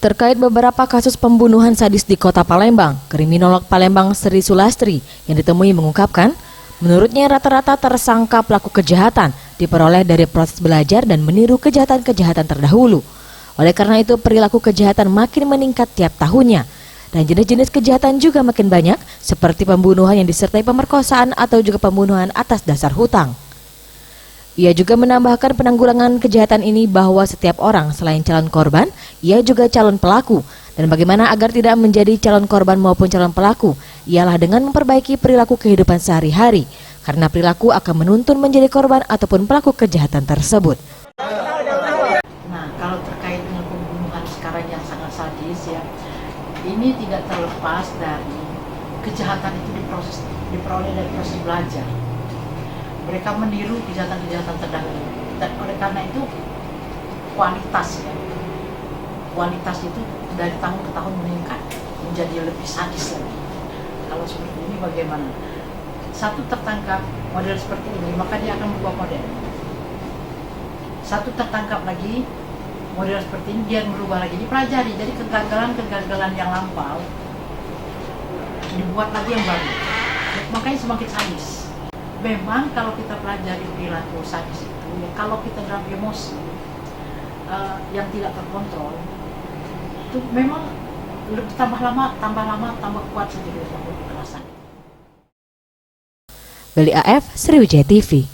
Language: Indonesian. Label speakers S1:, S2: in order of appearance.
S1: Terkait beberapa kasus pembunuhan sadis di kota Palembang, kriminolog Palembang Sri Sulastri yang ditemui mengungkapkan, menurutnya rata-rata tersangka pelaku kejahatan diperoleh dari proses belajar dan meniru kejahatan-kejahatan terdahulu. Oleh karena itu, perilaku kejahatan makin meningkat tiap tahunnya. Dan jenis-jenis kejahatan juga makin banyak, seperti pembunuhan yang disertai pemerkosaan atau juga pembunuhan atas dasar hutang. Ia juga menambahkan penanggulangan kejahatan ini bahwa setiap orang selain calon korban, ia juga calon pelaku. Dan bagaimana agar tidak menjadi calon korban maupun calon pelaku, ialah dengan memperbaiki perilaku kehidupan sehari-hari, karena perilaku akan menuntun menjadi korban ataupun pelaku kejahatan tersebut.
S2: Nah, kalau terkait dengan pembunuhan sekarang yang sangat sadis ya, ini tidak terlepas dari kejahatan itu diperoleh dari proses belajar. Mereka meniru kejahatan-kejahatan terdahulu. Dan oleh karena itu kualitas itu dari tahun ke tahun meningkat menjadi lebih sadis lagi. Kalau seperti ini bagaimana? Satu tertangkap model seperti ini, maka dia akan berubah model. Satu tertangkap lagi model seperti ini, dia berubah lagi, dipelajari. Jadi kegagalan yang lampau dibuat lagi yang baru. Makanya semakin sadis. Memang kalau kita pelajari perilaku sadis itu, ya kalau kita dalam emosi yang tidak terkontrol, itu memang tambah lama tambah kuat saja kekerasan.
S1: Beli AF Sriwijaya TV.